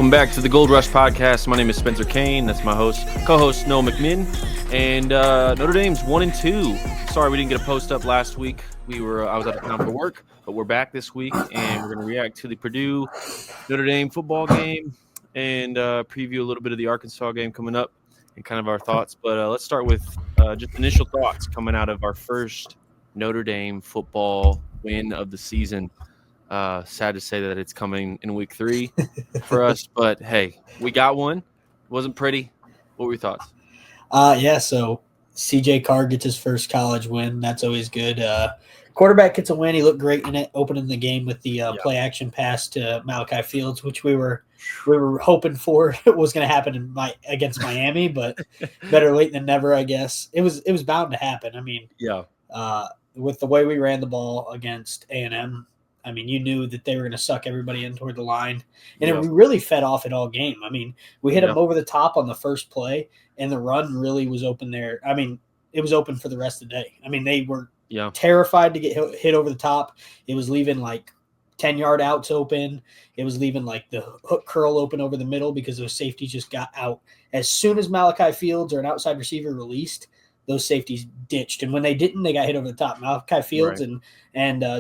Welcome back to the Gold Rush Podcast. My name is Spencer Kane. That's my co-host Noah McMinn. And Notre Dame's 1-2. Sorry we didn't get a post up last week. I was out of town for work, but we're back this week, and we're going to react to the Purdue Notre Dame football game and preview a little bit of the Arkansas game coming up and kind of our thoughts. But let's start with just initial thoughts coming out of our first Notre Dame football win of the season. Sad to say that it's coming in week 3 for us, but hey, we got one. It wasn't pretty. What were your thoughts? So CJ Carr gets his first college win. That's always good. Quarterback gets a win. He looked great in it, opening the game with the play action pass to Malachi Fields, which we were hoping for. It was going to happen against Miami, but better late than never, I guess. It was bound to happen. I mean, with the way we ran the ball against A&M, I mean, you knew that they were going to suck everybody in toward the line, and it really fed off it all game. I mean, we hit them over the top on the first play, and the run really was open there. I mean, it was open for the rest of the day. I mean, they were terrified to get hit over the top. It was leaving like 10-yard outs open. It was leaving like the hook curl open over the middle because those safeties just got out. As soon as Malachi Fields or an outside receiver released, those safeties ditched. And when they didn't, they got hit over the top. Malachi Fields and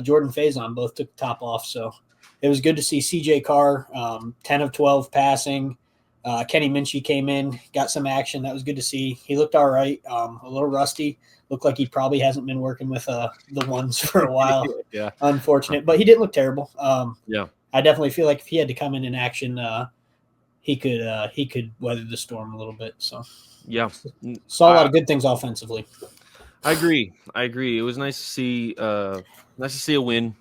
Jordan Faison both took the top off. So it was good to see CJ Carr, 10 of 12 passing. Kenny Minchie came in, got some action. That was good to see. He looked all right, a little rusty. Looked like he probably hasn't been working with the ones for a while. Unfortunate. But he didn't look terrible. I definitely feel like if he had to come in action, he could weather the storm a little bit. So saw a lot of good things offensively. I agree. It was nice to see a win.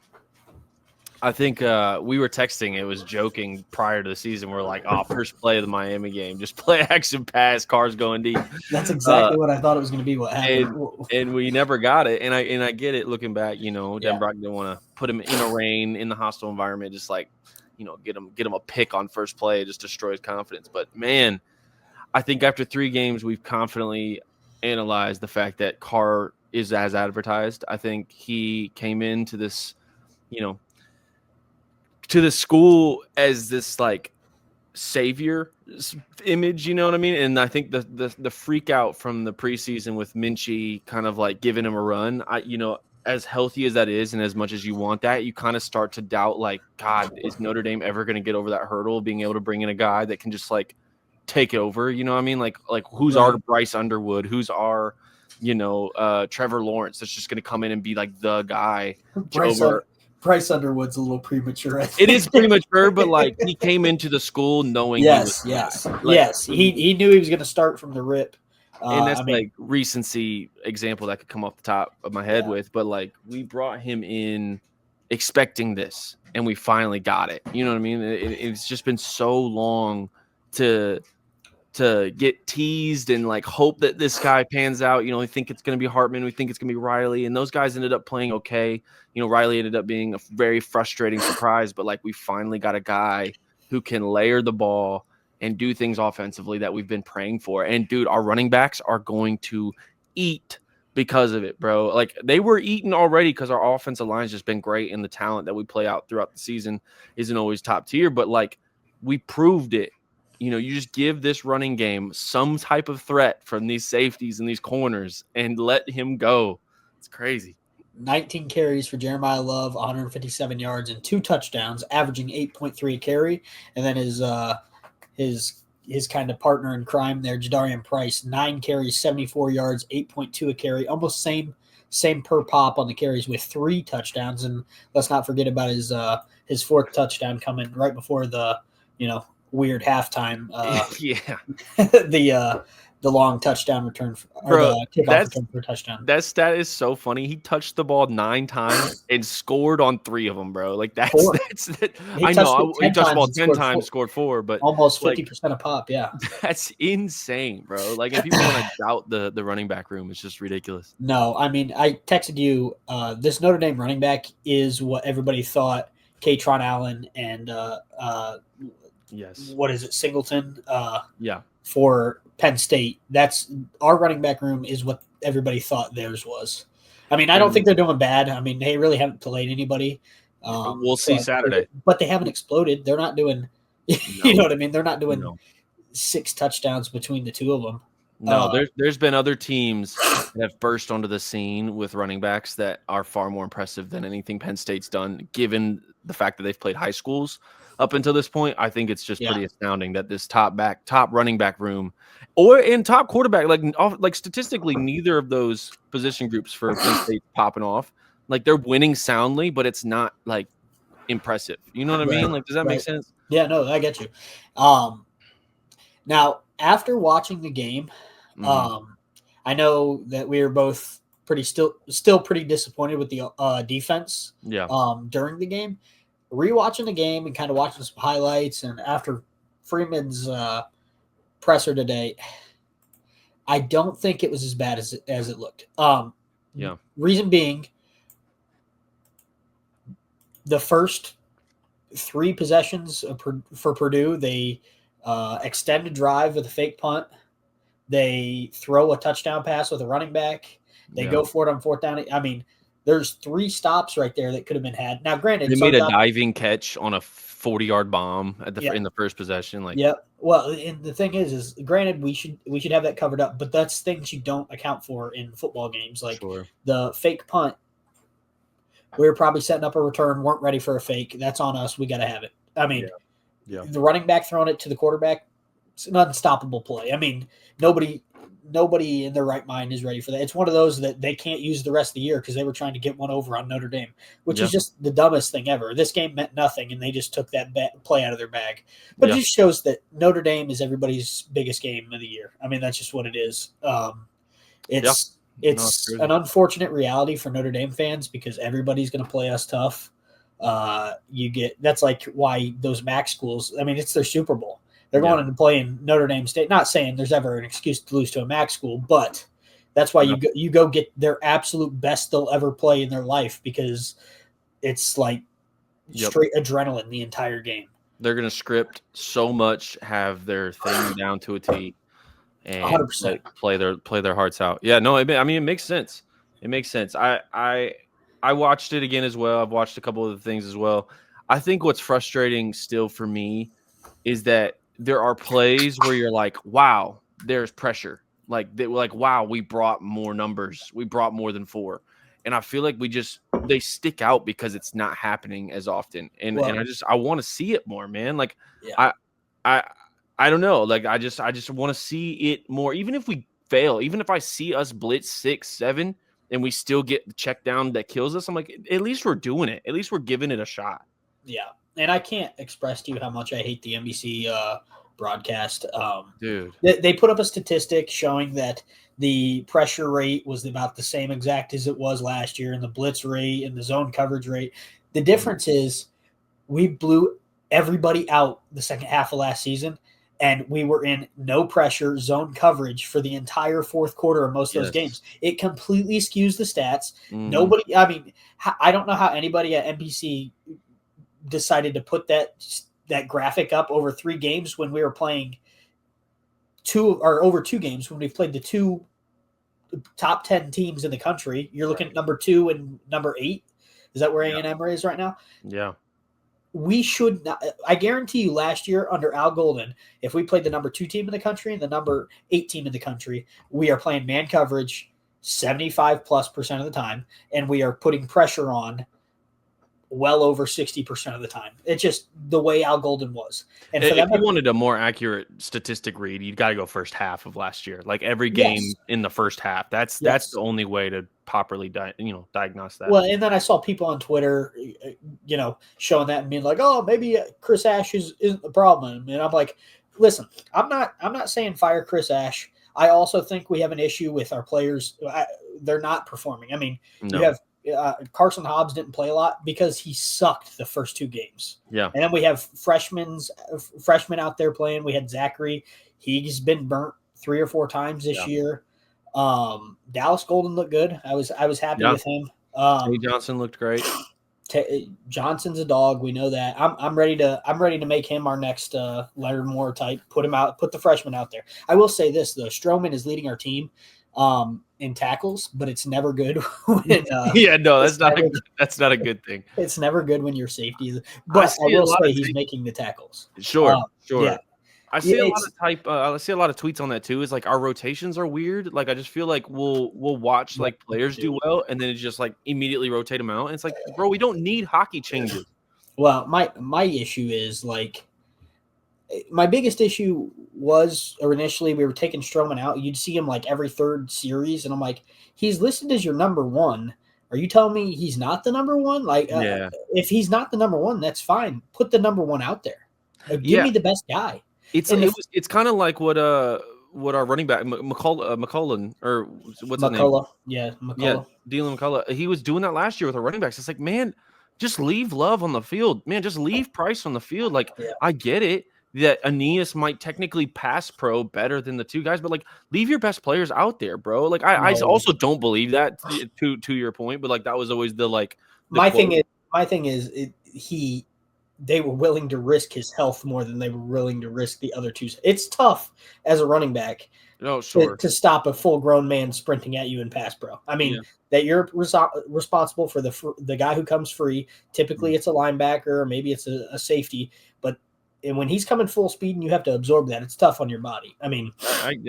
I think we were texting. It was joking prior to the season. We're like, first play of the Miami game, just play action pass, cars going deep. That's exactly what I thought it was going to be. What happened? And we never got it. And I get it. Looking back, Dan Brock didn't want to put him in a rain in the hostile environment. Just like, get him a pick on first play. It just destroys confidence. But man, I think after 3 games, we've confidently analyzed the fact that Carr is as advertised. I think he came into this, to the school as this like savior image, you know what I mean? And I think the freak out from the preseason with Minchie kind of like giving him a run, as healthy as that is, and as much as you want that, you kind of start to doubt, like, God, is Notre Dame ever going to get over that hurdle of being able to bring in a guy that can just like take over, you know what I mean? Like who's our Bryce Underwood? Who's our, Trevor Lawrence that's just going to come in and be like the guy Bryce Underwood's a little premature. It is premature, but like he came into the school knowing yes. He knew he was going to start from the rip. And that's like recency example that could come off the top of my head with, but like we brought him in expecting this and we finally got it. You know what I mean? It's just been so long to get teased and like hope that this guy pans out. We think it's going to be Hartman. We think it's going to be Riley. And those guys ended up playing okay. Riley ended up being a very frustrating surprise, but like we finally got a guy who can layer the ball and do things offensively that we've been praying for. And dude, our running backs are going to eat because of it, bro. Like they were eating already because our offensive line has just been great, and the talent that we play out throughout the season isn't always top tier, but like we proved it. You just give this running game some type of threat from these safeties and these corners and let him go. It's crazy. 19 carries for Jeremiah Love, 157 yards and 2 touchdowns, averaging 8.3 a carry. And then his kind of partner in crime there, Jadarian Price, 9 carries, 74 yards, 8.2 a carry, almost same per pop on the carries with 3 touchdowns. And let's not forget about his 4th touchdown coming right before the, weird halftime. The long touchdown return the kickoff return for a touchdown. That stat is so funny. He touched the ball 9 times and scored on 3 of them, bro. Like that's I know he touched the ball 10 times, scored 4, but almost 50% a pop. Yeah, that's insane, bro. Like if people want to doubt the running back room, it's just ridiculous. No, I mean I texted you. This Notre Dame running back is what everybody thought. Katron Allen and what is it, Singleton? For Penn State. That's our running back room is what everybody thought theirs was. I mean, I don't think they're doing bad. I mean, they really haven't played anybody. We'll see Saturday. But they haven't exploded. They're not doing You know what I mean? They're not doing No. 6 touchdowns between the two of them. No, there's been other teams that have burst onto the scene with running backs that are far more impressive than anything Penn State's done, given the fact that they've played high schools up until this point. I think it's just pretty astounding that this top running back room or in top quarterback, like statistically, neither of those position groups for Penn State popping off. Like they're winning soundly, but it's not like impressive. You know what I mean? Like, does that make sense? Yeah, no, I get you. Now, after watching the game, I know that we were both still pretty disappointed with the defense. Yeah. During the game, rewatching the game and kind of watching some highlights, and after Freeman's presser today, I don't think it was as bad as it looked. Reason being, the first 3 possessions for Purdue, they extend a drive with a fake punt. They throw a touchdown pass with a running back. They go for it on 4th down. I mean, there's 3 stops right there that could have been had. Now, granted, they made a diving catch on a 40-yard bomb in the first possession. Well, and the thing is granted we should have that covered up, but that's things you don't account for in football games. Like the fake punt, we were probably setting up a return, weren't ready for a fake. That's on us. We got to have it. I mean, the running back throwing it to the quarterback, it's an unstoppable play. I mean, nobody in their right mind is ready for that. It's one of those that they can't use the rest of the year because they were trying to get one over on Notre Dame, which is just the dumbest thing ever. This game meant nothing, and they just took that play out of their bag. But it just shows that Notre Dame is everybody's biggest game of the year. I mean, that's just what it is. It's an unfortunate reality for Notre Dame fans because everybody's going to play us tough. That's like why those MAC schools, I mean, it's their Super Bowl. They're going in to play in Notre Dame State. Not saying there's ever an excuse to lose to a MAC school, but that's why you go get their absolute best they'll ever play in their life because it's like straight adrenaline the entire game. They're going to script so much, have their thing down to a T, and 100%. play their hearts out. Yeah, no, I mean it makes sense. It makes sense. I watched it again as well. I've watched a couple of the things as well. I think what's frustrating still for me is that there are plays where you're like, wow, there's pressure. Wow, we brought more numbers. We brought more than 4. And I feel like they stick out because it's not happening as often. And I want to see it more, man. Like I don't know. Like I just want to see it more. Even if we fail, even if I see us blitz 6, 7 and we still get the check down that kills us, I'm like, at least we're doing it. At least we're giving it a shot. Yeah. And I can't express to you how much I hate the NBC broadcast. Dude. They put up a statistic showing that the pressure rate was about the same exact as it was last year, and the blitz rate and the zone coverage rate. The difference is we blew everybody out the second half of last season, and we were in no pressure zone coverage for the entire 4th quarter of most of those games. It completely skews the stats. Nobody – I mean, I don't know how anybody at NBC – decided to put that graphic up over 3 games when we were playing over 2 games when we played the 2 top 10 teams in the country. You're looking at number 2 and number 8. Is that where A&M is right now? Yeah. We should not. I guarantee you last year under Al Golden, if we played the number 2 team in the country and the number 8 team in the country, we are playing man coverage 75+% of the time, and we are putting pressure on well over 60% of the time. It's just the way Al Golden was. And if you wanted a more accurate statistic read, you'd got to go first half of last year. Like every game in the first half. That's the only way to properly diagnose that. Well, and then I saw people on Twitter, showing that and being like, "Oh, maybe Chris Ash isn't the problem." And I'm like, "Listen, I'm not saying fire Chris Ash. I also think we have an issue with our players. They're not performing. I mean, you have Carson Hobbs didn't play a lot because he sucked the first 2 games. Yeah. And then we have freshmen out there playing. We had Zachary. He's been burnt 3 or 4 times this year. Dallas Golden looked good. I was happy with him. Tay Johnson looked great. Johnson's a dog. We know that. I'm ready to make him our next Leonard Moore type. Put the freshman out there. I will say this though. Stroman is leading our team. in tackles, but it's never good when Yeah, no, never, that's not a good thing. it's never good when your safety is. I But I see a will lot say of he's making the tackles. sure, Yeah, sure. I see a lot it's of I see a lot of tweets on that too. Is like our rotations are weird. Like I just feel like we'll watch like players do well, and then it's just like immediately rotate them out. And it's like, bro, we don't need hockey changes. well, my issue is like my biggest issue was, or initially we were taking Strowman out. You'd see him like every third series, and I'm like, he's listed as your number one. Are you telling me he's not the number one? Like, Yeah, if he's not the number one, that's fine. Put the number one out there. Give yeah. me the best guy. It's kind of like what our running back McCullen or what's his name? McCullough, yeah, Yeah, McCullough. Dylan McCullough. He was doing that last year with our running backs. It's like, man, just leave Love on the field. Man, just leave Price on the field. Like, Yeah. I get it that Aeneas might technically pass pro better than the two guys, but like, leave your best players out there, bro. Like, I No. also don't believe that to your point, but like that was always the like the My quote. thing is, they were willing to risk his health more than they were willing to risk the other two. It's tough as a running back Oh, sure. to stop a full grown man sprinting at you in pass pro. I mean, Yeah. that you're responsible for the guy who comes free. Typically, it's a linebacker, or maybe it's a safety. But when he's coming full speed and you have to absorb that, it's tough on your body. I mean,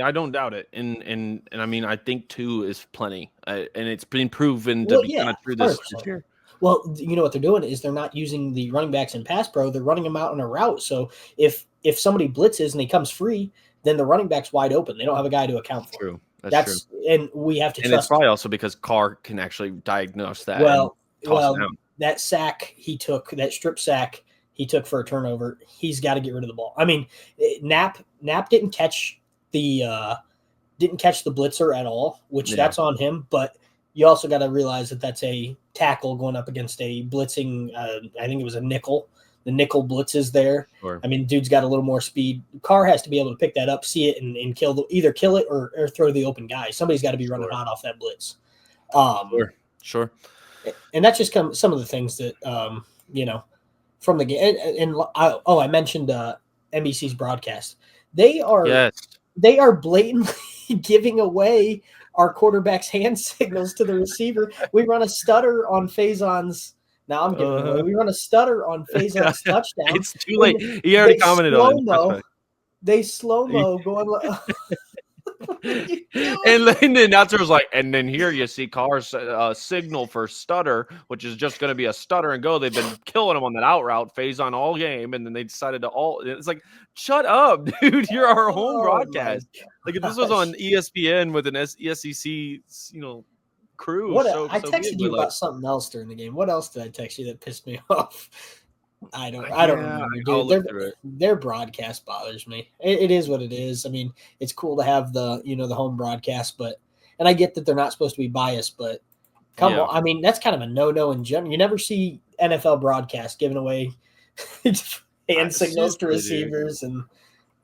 I don't doubt it, and I mean I think 2 is plenty, and it's been proven to well, be yeah, kind of true this 100%. year. Well, you know what they're doing is they're not using the running backs in pass pro. They're running them out in a route. So if somebody blitzes and he comes free, then the running back's wide open. They don't have a guy to account for. True. That's true. And we have to And trust. it's probably also because Carr can actually diagnose that. Well, and toss it out. that sack he took, that strip sack he took for a turnover, he's got to get rid of the ball. I mean, Knapp didn't catch the blitzer at all, which that's on him. But you also got to realize that that's a tackle going up against a blitzing. I think it was a nickel. The nickel blitzes there. Sure. I mean, dude's got a little more speed. Carr has to be able to pick that up, see it, and either kill it or throw the open guy. Somebody's got to be running hot off that blitz. Sure. And that's just some of the things that from the game. And I mentioned NBC's broadcast. They are blatantly giving away our quarterback's hand signals to the receiver. We run a stutter on Faison's. Now I'm giving away. We run a stutter on Faison's touchdown. It's too late. He already commented on it. They slow-mo going. And then the announcer was like, and then here you see Carr's signal for stutter, which is just going to be a stutter and go. They've been killing him on that out route phase on all game, and then they decided to it's like, shut up, dude. You're our home broadcast. Like if this was on ESPN with an SEC, crew. I texted you about something else during the game. What else did I text you that pissed me off? I don't remember, dude. Their broadcast bothers me. It is what it is. I mean, it's cool to have the home broadcast, and I get that they're not supposed to be biased, but come on. I mean, that's kind of a no-no in general. You never see NFL broadcasts giving away hand signals to receivers, and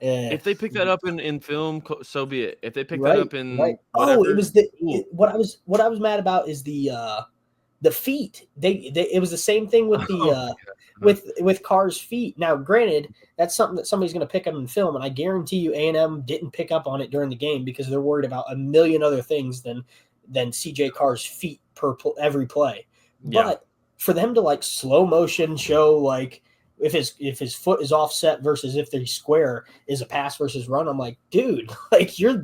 if they pick that up in film, so be it. If they pick that up in whatever, it was what I was mad about is the feet. It was the same thing with the with Carr's feet. Now, granted, that's something that somebody's going to pick up in film, and I guarantee you A&M didn't pick up on it during the game because they're worried about a million other things than CJ Carr's feet per every play. Yeah. But for them to like slow motion show like if his foot is offset versus if they're square is a pass versus run, I'm like, dude, like you're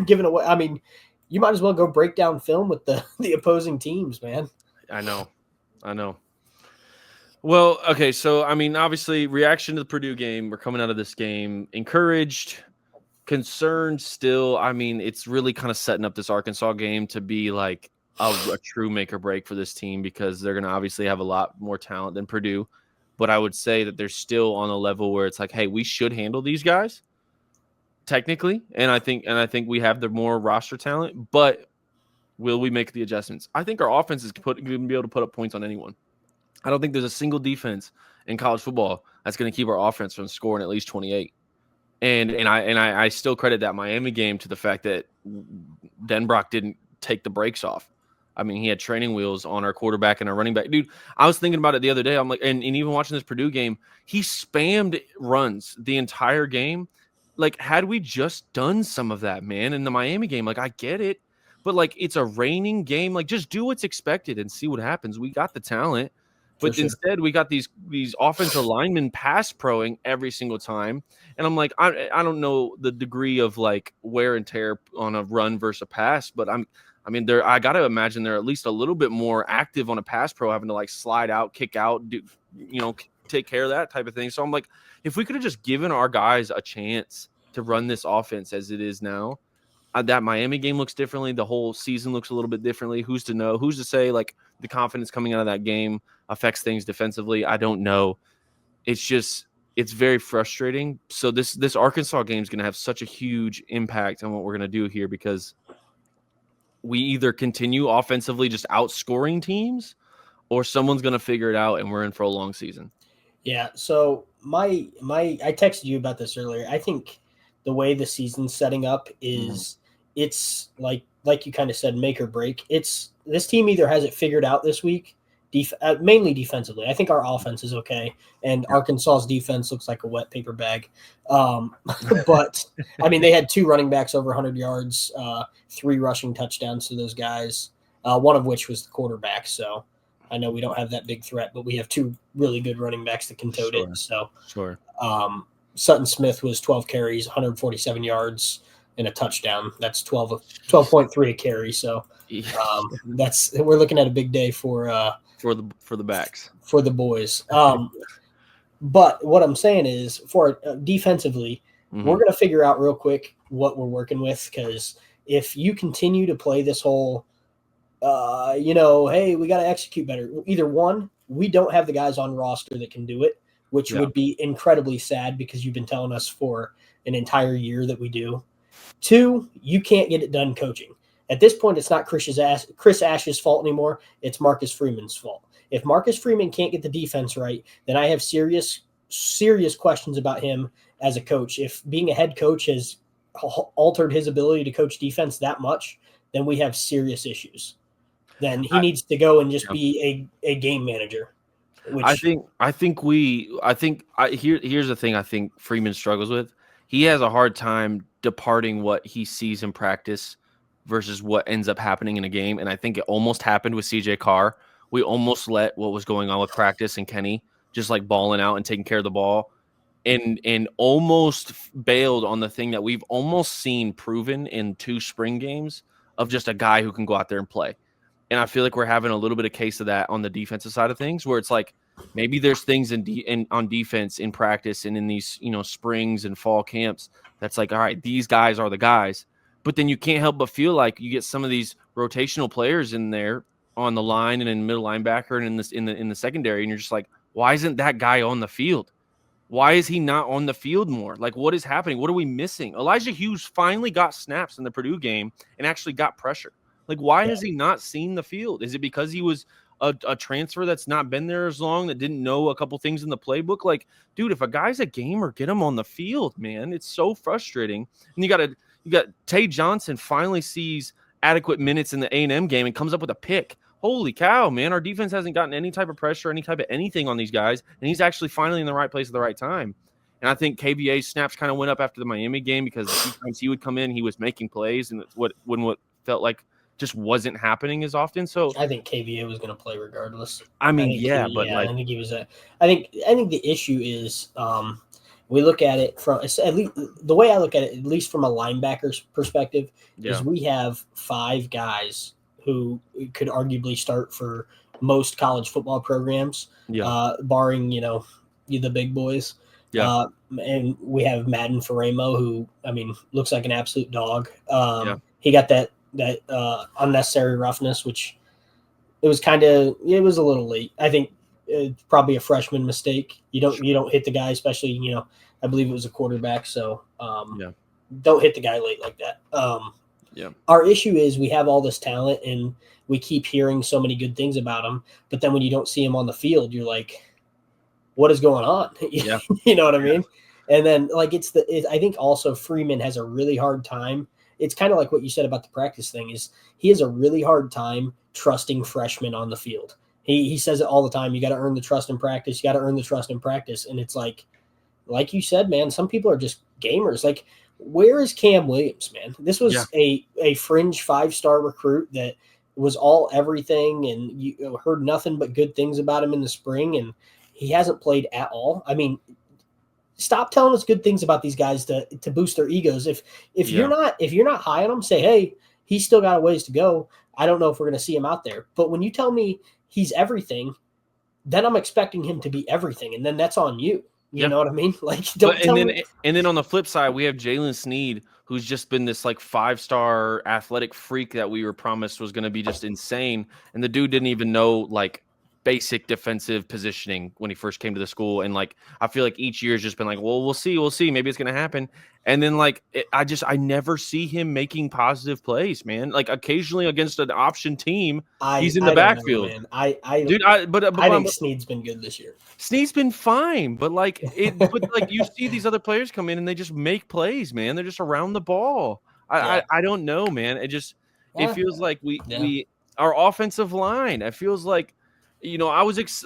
giving away. I mean, you might as well go break down film with the opposing teams, man. I know. Well, okay, so I mean, obviously, reaction to the Purdue game. We're coming out of this game encouraged, concerned still. I mean, it's really kind of setting up this Arkansas game to be like a true make or break for this team because they're going to obviously have a lot more talent than Purdue. But I would say that they're still on a level where it's like, hey, we should handle these guys technically, and I think we have the more roster talent. But will we make the adjustments? I think our offense is going to be able to put up points on anyone. I don't think there's a single defense in college football that's going to keep our offense from scoring at least 28. And I still credit that Miami game to the fact that Denbrock didn't take the brakes off. I mean, he had training wheels on our quarterback and our running back. Dude, I was thinking about it the other day. I'm like, and even watching this Purdue game, he spammed runs the entire game. Like, had we just done some of that, man, in the Miami game, like, I get it. but like it's a raining game. Like just do what's expected and see what happens. We got the talent, but instead we got these offensive linemen pass proing every single time. And I'm like, I don't know the degree of like wear and tear on a run versus a pass, but I got to imagine they're at least a little bit more active on a pass pro, having to like slide out, kick out, take care of that type of thing. So I'm like, if we could have just given our guys a chance to run this offense as it is now, that Miami game looks differently. The whole season looks a little bit differently. Who's to know? Who's to say like the confidence coming out of that game affects things defensively? I don't know. It's very frustrating. So this Arkansas game is going to have such a huge impact on what we're going to do here, because we either continue offensively just outscoring teams, or someone's going to figure it out and we're in for a long season. Yeah. So I texted you about this earlier. I think the way the season's setting up is it's like you kind of said, make or break. It's this team either has it figured out this week, mainly defensively. I think our offense is okay, and Arkansas's defense looks like a wet paper bag. But I mean, they had 2 running backs over 100 yards, 3 rushing touchdowns to those guys, one of which was the quarterback. So I know we don't have that big threat, but we have 2 really good running backs that can tote it. So Sutton Smith was 12 carries, 147 yards, and a touchdown. That's 12.3 a carry. So we're looking at a big day for the backs, for the boys. But what I'm saying is, for defensively, we're going to figure out real quick what we're working with, because if you continue to play this whole, hey, we got to execute better. Either one, we don't have the guys on roster that can do it, which would be incredibly sad, because you've been telling us for an entire year that we do. 2, you can't get it done coaching. At this point, it's not Chris Ash's fault anymore. It's Marcus Freeman's fault. If Marcus Freeman can't get the defense right, then I have serious questions about him as a coach. If being a head coach has altered his ability to coach defense that much, then we have serious issues. Then he needs to go and just be a game manager. Here's the thing I think Freeman struggles with. He has a hard time departing what he sees in practice versus what ends up happening in a game. And I think it almost happened with CJ Carr. We almost let what was going on with practice and Kenny just like balling out and taking care of the ball, and almost bailed on the thing that we've almost seen proven in 2 spring games of just a guy who can go out there and play. And I feel like we're having a little bit of case of that on the defensive side of things, where it's like maybe there's things on defense in practice and in these, springs and fall camps that's like, all right, these guys are the guys. But then you can't help but feel like you get some of these rotational players in there on the line and in middle linebacker and in the secondary, and you're just like, why isn't that guy on the field? Why is he not on the field more? Like, what is happening? What are we missing? Elijah Hughes finally got snaps in the Purdue game and actually got pressure. Like, why has he not seen the field? Is it because he was a transfer that's not been there as long, that didn't know a couple things in the playbook? Like, dude, if a guy's a gamer, get him on the field, man. It's so frustrating. And you got Tay Johnson finally sees adequate minutes in the A&M game and comes up with a pick. Holy cow, man. Our defense hasn't gotten any type of pressure, any type of anything on these guys, and he's actually finally in the right place at the right time. And I think KVA's snaps kind of went up after the Miami game, because the few times he would come in, he was making plays, and what felt like just wasn't happening as often. So I think KVA was going to play regardless. I think he was. I think the issue is we look at it from, at least the way I look at it, at least from a linebacker's perspective, is we have 5 guys who could arguably start for most college football programs, barring the big boys. And we have Madden Faremo, who looks like an absolute dog. He got that unnecessary roughness, which it was a little late. I think it's probably a freshman mistake. You don't hit the guy, especially I believe it was a quarterback. So don't hit the guy late like that. Our issue is we have all this talent and we keep hearing so many good things about him, but then when you don't see him on the field, you're like, what is going on? You know what I mean? And then like I think also Freeman has a really hard time. It's kind of like what you said about the practice thing, is he has a really hard time trusting freshmen on the field. He says it all the time. You got to earn the trust in practice. You got to earn the trust in practice. And it's like you said, man, some people are just gamers. Like where is Cam Williams, man? This Yeah. was a fringe 5-star recruit that was all everything, and you heard nothing but good things about him in the spring, and he hasn't played at all. I mean, stop telling us good things about these guys to boost their egos. If you're not high on them, say, hey, he's still got a ways to go. I don't know if we're going to see him out there. But when you tell me he's everything, then I'm expecting him to be everything, and then that's on you. You know what I mean? Like, don't tell me. And then on the flip side, we have Jalen Sneed, who's just been this like 5-star athletic freak that we were promised was going to be just insane, and the dude didn't even know like basic defensive positioning when he first came to the school. And like I feel like each year has just been like, well, we'll see, maybe it's going to happen. And then like I never see him making positive plays, man. Like occasionally against an option team, he's in the backfield. Know, man. I think Sneed's been good this year. Sneed's been fine, but like you see these other players come in and they just make plays, man. They're just around the ball. I don't know, man. It feels like we our offensive line. It feels like, I was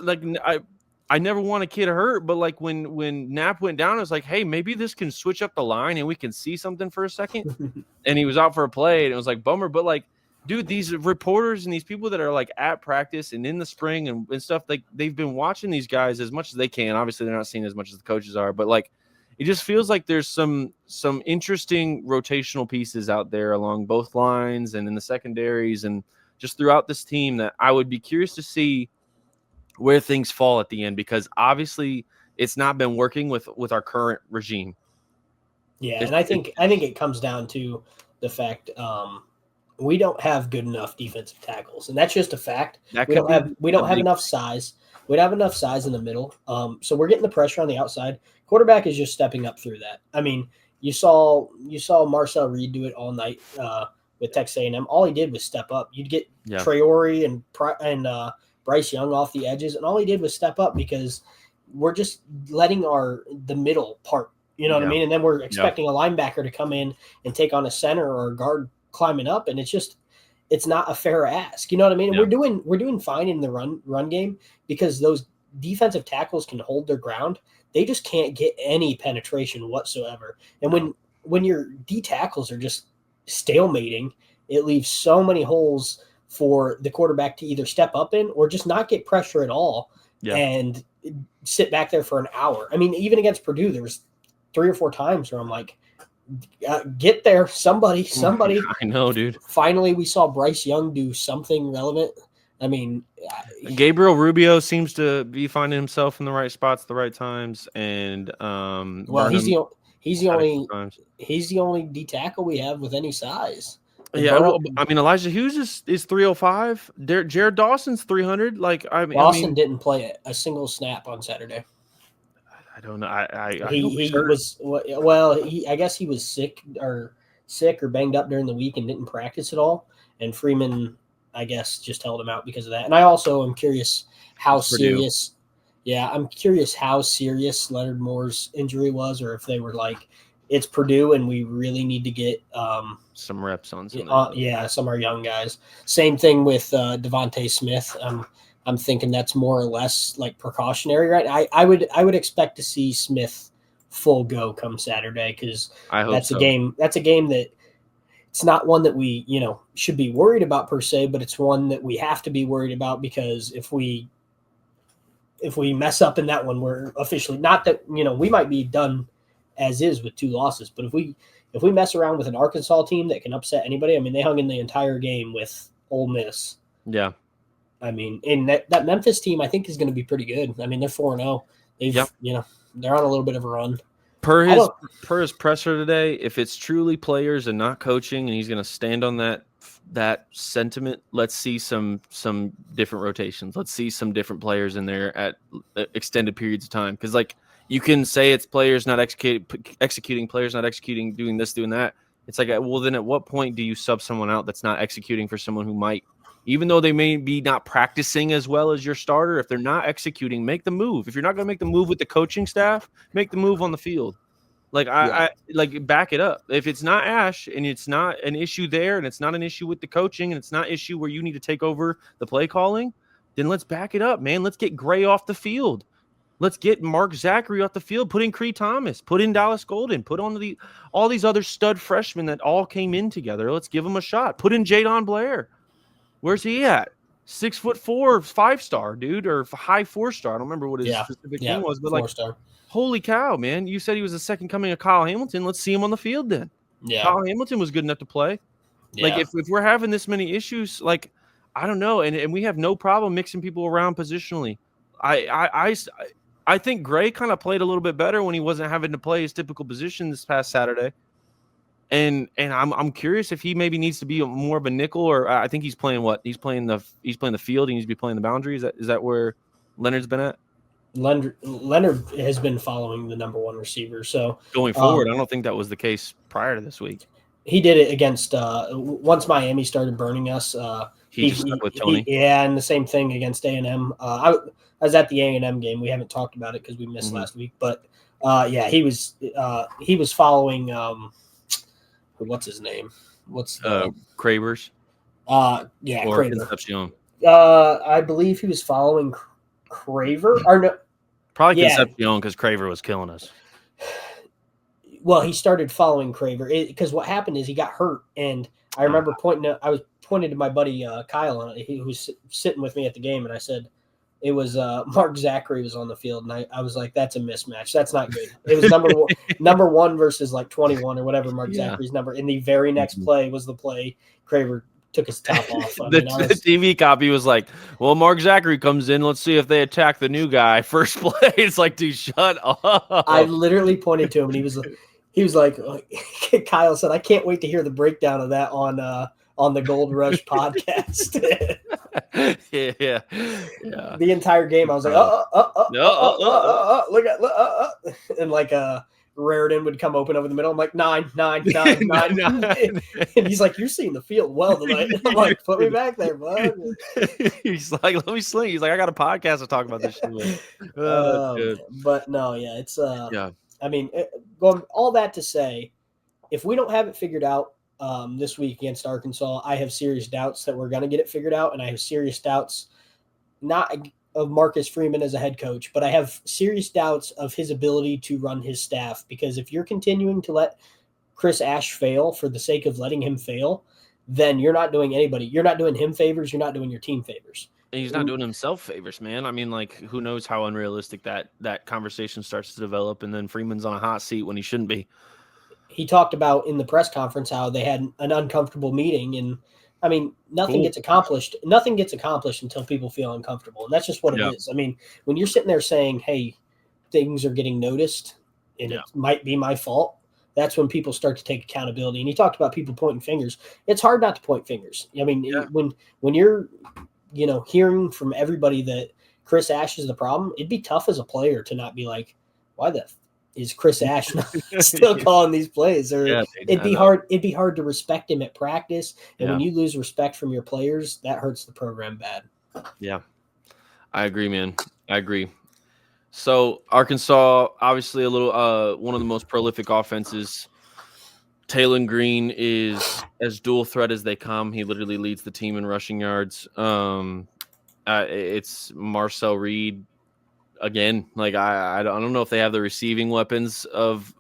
I never want a kid hurt, but like when Knapp went down, I was like, hey, maybe this can switch up the line and we can see something for a second. And he was out for a play, and it was like bummer, but like, dude, these reporters and these people that are like at practice and in the spring and stuff, like they've been watching these guys as much as they can. Obviously, they're not seeing as much as the coaches are, but like it just feels like there's some interesting rotational pieces out there along both lines and in the secondaries and just throughout this team that I would be curious to see where things fall at the end, because obviously it's not been working with our current regime. Yeah, and I think it comes down to the fact we don't have good enough defensive tackles, and that's just a fact. We don't have enough size. We don't have enough size in the middle. So we're getting the pressure on the outside. Quarterback is just stepping up through that. I mean, you saw Marcel Reed do it all night with Texas A&M. All he did was step up. You'd get Traore and Bryce Young off the edges, and all he did was step up because we're just letting the middle part, you know what I mean? And then we're expecting a linebacker to come in and take on a center or a guard climbing up, and it's not a fair ask, you know what I mean? And we're doing fine in the run game because those defensive tackles can hold their ground. They just can't get any penetration whatsoever. And when your D tackles are just stalemating, it leaves so many holes for the quarterback to either step up in or just not get pressure at all and sit back there for an hour. I mean, even against Purdue, there was 3 or 4 times where I'm like, get there, somebody. I know, dude. Finally, we saw Bryce Young do something relevant. I mean, Gabriel Rubio seems to be finding himself in the right spots at the right times, and he's the only D tackle we have with any size. Yeah, I mean, Elijah Hughes is 305. Jared Dawson's 300. Like, Dawson didn't play a single snap on Saturday. I don't know. I guess he was sick or banged up during the week and didn't practice at all. And Freeman, I guess, just held him out because of that. And I also am curious how serious. Yeah, I'm curious how serious Leonard Moore's injury was, or if they were like, it's Purdue and we really need to get some reps on some. Some of our young guys. Same thing with Devontae Smith. I'm thinking that's more or less like precautionary, right? I would expect to see Smith full go come Saturday because that's a game. That's a game that it's not one that we should be worried about per se, but it's one that we have to be worried about because if we mess up in that one, we're officially not that we might be done as is with 2 losses, but if we mess around with an Arkansas team that can upset anybody, I mean, they hung in the entire game with Ole Miss. Yeah. I mean, and that Memphis team, I think, is going to be pretty good. I mean, they're 4-0. They're on a little bit of a run. Per his presser today, if it's truly players and not coaching, and he's going to stand on that sentiment, let's see some different rotations. Let's see some different players in there at extended periods of time. Because like you can say it's players not executing, players not executing, doing this, doing that. It's like, well, then at what point do you sub someone out that's not executing for someone who might? Even though they may be not practicing as well as your starter, if they're not executing, make the move. If you're not going to make the move with the coaching staff, make the move on the field. Like I back it up. If it's not Ash and it's not an issue there and it's not an issue with the coaching and it's not an issue where you need to take over the play calling, then let's back it up, man. Let's get Gray off the field. Let's get Mark Zachary off the field. Put in Cree Thomas. Put in Dallas Golden. Put on all these other stud freshmen that all came in together. Let's give them a shot. Put in Jadon Blair. Where's he at? 6'4", 5-star dude, or high 4-star. I don't remember what his specific thing was, but 4-star. Holy cow, man! You said he was the second coming of Kyle Hamilton. Let's see him on the field then. Yeah, Kyle Hamilton was good enough to play. Yeah. Like if we're having this many issues, like I don't know, and we have no problem mixing people around positionally. I think Gray kind of played a little bit better when he wasn't having to play his typical position this past Saturday. And I'm curious if he maybe needs to be more of a nickel, or I think he's playing what? He's playing the field. He needs to be playing the boundary. Is that where Leonard's been at? Leonard has been following the number one receiver. So going forward, I don't think that was the case prior to this week. He did it against once Miami started burning us. He just stuck with Tony. And the same thing against A&M. I was at the A&M game. We haven't talked about it because we missed last week. But he was following. What's his name? Cravers? Or Craver. Concepcion. I believe he was following Craver. Or no, probably Concepcion because Craver was killing us. Well, he started following Craver because what happened is he got hurt, and I remember I was pointing to my buddy Kyle, who was sitting with me at the game, and I said it was Mark Zachary was on the field, and I was like, "That's a mismatch. That's not good." It was number one versus like 21 or whatever Mark Zachary's number. And the very next play was the play Craver took his top off. The TV copy was like, "Well, Mark Zachary comes in. Let's see if they attack the new guy first play." It's like, dude, shut up. I literally pointed to him, and he was like, Kyle said, "I can't wait to hear the breakdown of that on the Gold Rush podcast." yeah. The entire game, I was like, look at, and like Raritan would come open over the middle. I'm like, 9. And he's like, "You're seeing the field well tonight." I'm like, "Put me back there, bud." He's like, "Let me sling." He's like, "I got a podcast to talk about this shit." But no, it's I mean, going all that to say, if we don't have it figured out this week against Arkansas, I have serious doubts that we're going to get it figured out, and I have serious doubts not of Marcus Freeman as a head coach, but I have serious doubts of his ability to run his staff, because if you're continuing to let Chris Ash fail for the sake of letting him fail, then you're not doing him favors, you're not doing your team favors. And he's not doing himself favors, man. I mean, like, who knows how unrealistic that conversation starts to develop, and then Freeman's on a hot seat when he shouldn't be. He talked about in the press conference how they had an uncomfortable meeting, and I mean, nothing gets accomplished. Nothing gets accomplished until people feel uncomfortable, and that's just what it is. I mean, when you're sitting there saying, "Hey, things are getting noticed, and it might be my fault," that's when people start to take accountability. And he talked about people pointing fingers. It's hard not to point fingers. I mean, when you're hearing from everybody that Chris Ash is the problem, it'd be tough as a player to not be like, "Why the is Chris Ash still calling these plays?" Or it'd be hard to respect him at practice. And when you lose respect from your players, that hurts the program bad. Yeah, I agree, man. I agree. So Arkansas, obviously a little one of the most prolific offenses. Taylon Green is as dual threat as they come. He literally leads the team in rushing yards. It's Marcel Reed again. Like I don't know if they have the receiving weapons of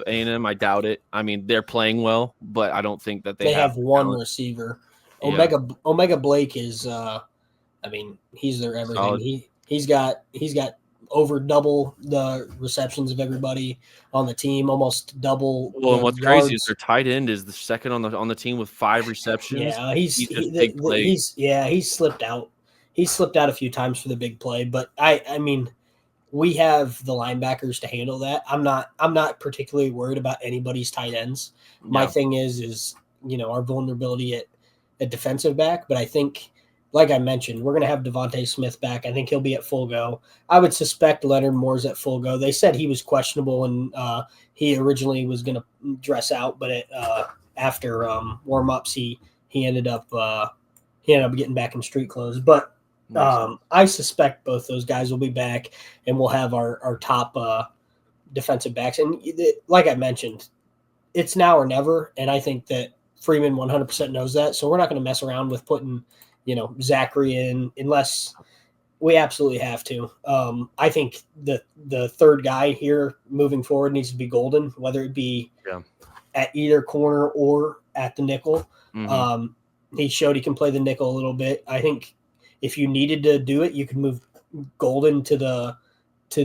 A&M. I doubt it. I mean, they're playing well, but I don't think that they have one receiver. Omega Blake is. I mean, he's their everything. Solid. He's got over double the receptions of everybody on the team, almost double. Well, and what's crazy is their tight end is the second on the team with 5 receptions. Yeah, he's slipped out. He's slipped out a few times for the big play, but I mean, we have the linebackers to handle that. I'm not particularly worried about anybody's tight ends. My thing is our vulnerability at defensive back, but I think, like I mentioned, we're going to have Devontae Smith back. I think he'll be at full go. I would suspect Leonard Moore's at full go. They said he was questionable, and he originally was going to dress out, but after warm-ups, he ended up getting back in street clothes. But I suspect both those guys will be back, and we'll have our top defensive backs. And like I mentioned, it's now or never, and I think that Freeman 100% knows that. So we're not going to mess around with putting Zachary in unless We absolutely have to. I think the third guy here moving forward needs to be Golden, whether it be at either corner or at the nickel. Mm-hmm. He showed he can play the nickel a little bit. I think if you needed to do it, you could move Golden to the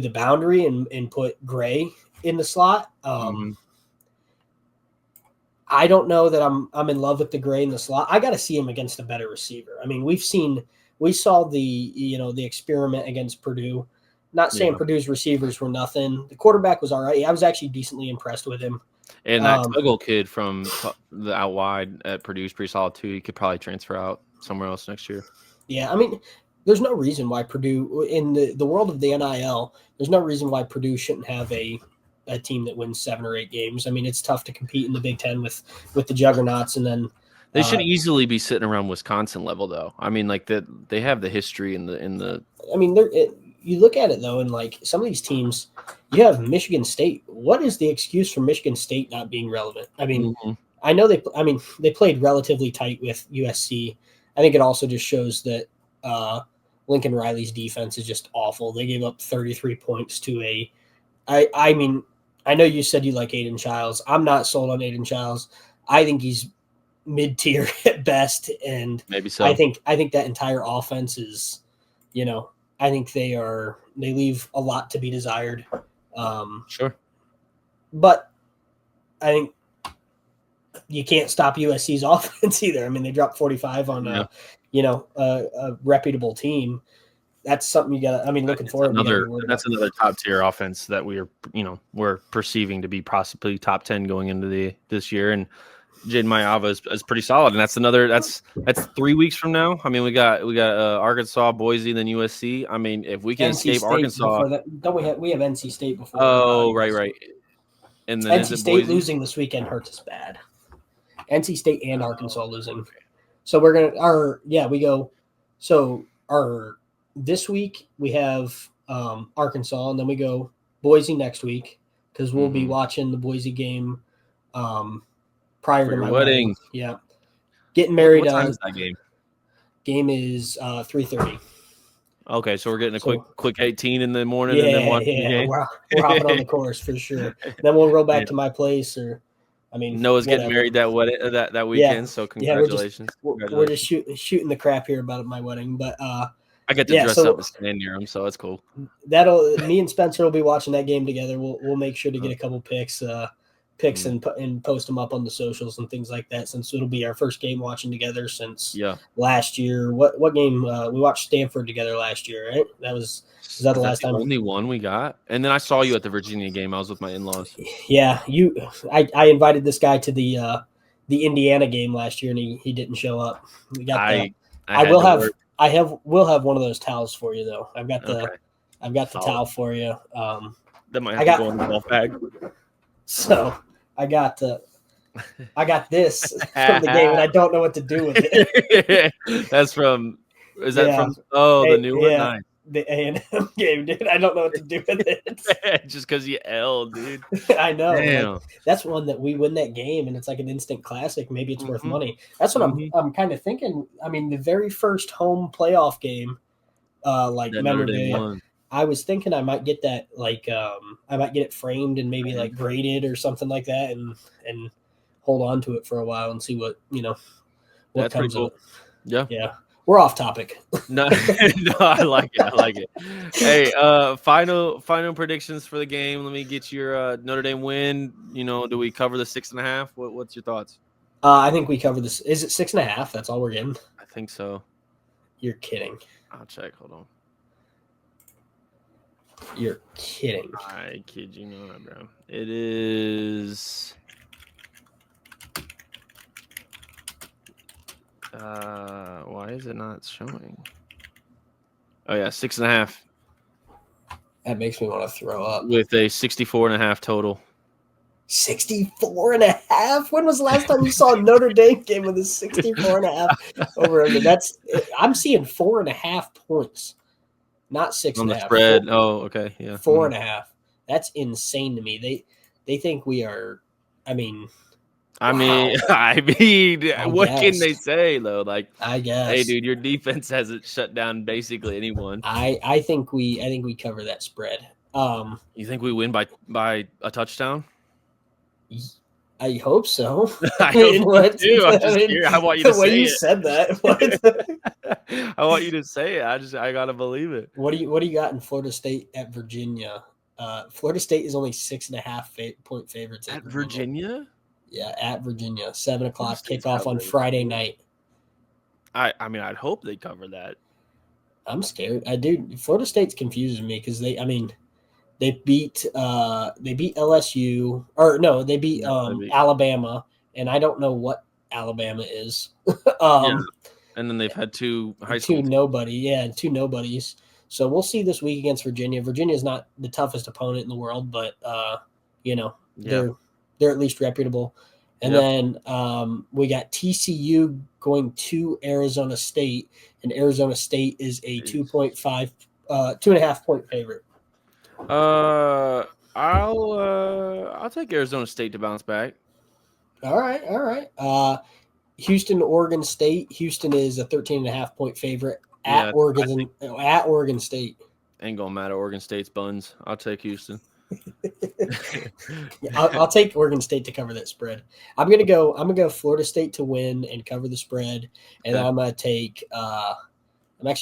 boundary and put Gray in the slot. I don't know that I'm in love with the Gray in the slot. I got to see him against a better receiver. I mean, we saw the experiment against Purdue. Not saying Purdue's receivers were nothing. The quarterback was all right. I was actually decently impressed with him. And that Tuggle kid from the out wide at Purdue is pretty solid too. He could probably transfer out somewhere else next year. Yeah, I mean, there's no reason why Purdue, in the world of the NIL, there's no reason why Purdue shouldn't have a team that wins 7 or 8 games. I mean, it's tough to compete in the Big Ten with the juggernauts, and then they should easily be sitting around Wisconsin level, though. I mean, like they have the history in the. I mean, you look at it though, and like some of these teams, you have Michigan State. What is the excuse for Michigan State not being relevant? I mean, I know they played relatively tight with USC. I think it also just shows that Lincoln Riley's defense is just awful. They gave up 33 points to a. I mean, I know you said you like Aiden Childs. I'm not sold on Aiden Childs. I think he's mid-tier at best, and maybe so. I think that entire offense is, I think they leave a lot to be desired. Sure, but I think you can't stop USC's offense either. I mean, they dropped 45 on a reputable team. That's something you got. I mean, looking forward. That's another top tier offense that we're perceiving to be possibly top 10 going into this year. And Jaden Mayava is pretty solid, and that's 3 weeks from now. I mean, we got Arkansas, Boise, then USC. I mean, if we can escape Arkansas, don't we have NC State before? Oh, right. And then NC State losing this weekend hurts us bad. NC State and Arkansas losing, so we're gonna this week we have Arkansas, and then we go Boise next week because we'll be watching the Boise game prior to my wedding. Yeah, getting married. What time is that game? Game is 3:30. Okay, so we're getting a quick 18 in the morning, and then watching the game. We're hopping on the course for sure. Then we'll roll back to my place, or Noah's getting married that weekend. So congratulations! We're just shooting the crap here about my wedding, but I get to dress up and stand near him, so it's cool. Me and Spencer will be watching that game together. We'll make sure to get a couple picks and post them up on the socials and things like that, since it'll be our first game watching together since last year. What game we watched Stanford together last year, right? Was that the last time? Only one we got, and then I saw you at the Virginia game. I was with my in-laws. Yeah, I invited this guy to the Indiana game last year, and he didn't show up. We got we'll have one of those towels for you though. I've got the towel for you. That might have to go in the golf bag. So I got this from the game, and I don't know what to do with it. That's from. Is that from? Oh, the new one. Yeah, nice. The A&M game, dude. I don't know what to do with it. Just because you L, dude. I know. Like, that's one that we win that game, and it's like an instant classic. Maybe it's worth money. That's what I'm kind of thinking. I mean, the very first home playoff game, memorabilia. I was thinking I might get that, I might get it framed and maybe like graded or something like that, and hold on to it for a while and see what what comes of it. Yeah. We're off topic. No, I like it. Hey, final predictions for the game. Let me get your Notre Dame win. Do we cover the 6.5? What's your thoughts? I think we cover this. Is it 6.5? That's all we're getting. I think so. You're kidding. I'll check. Hold on. You're kidding. I kid you not, bro. It is. Why is it not showing? Oh yeah, 6.5. That makes me want to throw up. With a 64.5 total. 64.5? When was the last time you saw a Notre Dame game with a 64.5 over? I'm seeing 4.5 points, not 6.5 on the spread. Okay, yeah, 4.5. That's insane to me. They think we are. I mean, I mean, what can they say though? Like, I guess. Hey, dude, your defense hasn't shut down basically anyone. I think we cover that spread. You think we win by a touchdoan? I hope so. I hope so too. I'm just curious. I want you to say it. The way you said that. What? I want you to say it. I gotta believe it. What do you got in Florida State at Virginia? Florida State is only 6.5 point favorites at Virginia. Yeah, at Virginia, 7:00 kickoff on Friday night. I mean, I'd hope they cover that. I'm scared. Florida State's confuses me because they beat LSU they beat Alabama, and I don't know what Alabama is. And then they've had two nobodies. So we'll see this week against Virginia. Virginia is not the toughest opponent in the world, but they're at least reputable. And then we got TCU going to Arizona State, and Arizona State is a 2.5 point favorite. I'll take Arizona State to bounce back. All right. Houston, Oregon State. Houston is a 13.5 point favorite at Oregon State. Ain't gonna matter. Oregon State's buns. I'll take Houston. I'll take Oregon State to cover that spread. I'm gonna go Florida State to win and cover the spread, and I'm actually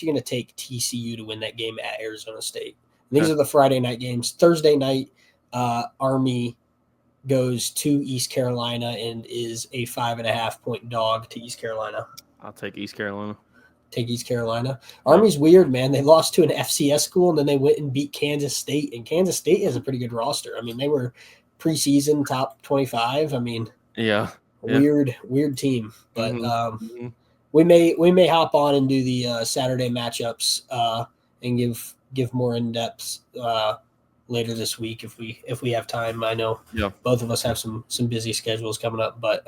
gonna take TCU to win that game at Arizona State. These are the Friday night games. Thursday night, Army goes to East Carolina and is a 5.5 point dog to East Carolina. I'll take East Carolina. Take East Carolina. Army's weird, man. They lost to an FCS school, and then they went and beat Kansas State. And Kansas State has a pretty good roster. I mean, they were preseason top 25. I mean, weird team. But we may hop on and do the Saturday matchups and give more in depth later this week if we have time. I know both of us have some busy schedules coming up, but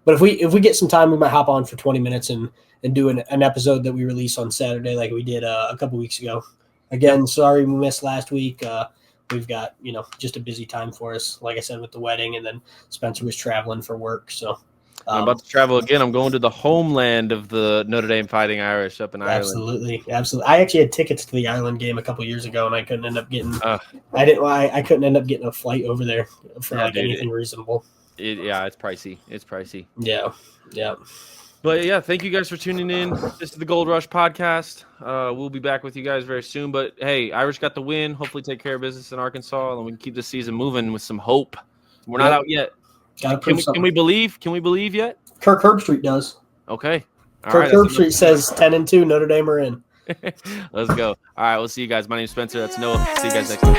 if we get some time, we might hop on for 20 minutes and do an episode that we release on Saturday like we did a couple weeks ago. Again, sorry we missed last week. We've got, just a busy time for us, like I said, with the wedding, and then Spencer was traveling for work. So I'm about to travel again. I'm going to the homeland of the Notre Dame Fighting Irish up in Ireland. Absolutely. I actually had tickets to the Ireland game a couple years ago, and I couldn't end up getting I couldn't end up getting a flight over there for anything reasonable. It's pricey. Yeah. But thank you guys for tuning in. This is the Gold Rush podcast. We'll be back with you guys very soon. But hey, Irish got the win. Hopefully take care of business in Arkansas, and we can keep the season moving with some hope. We're not out yet. Can we believe? Can we believe yet? Kirk Herbstreit does. Okay. Kirk Herbstreit says 10-2. Notre Dame are in. Let's go. All right, we'll see you guys. My name's Spencer. That's Noah. See you guys next time.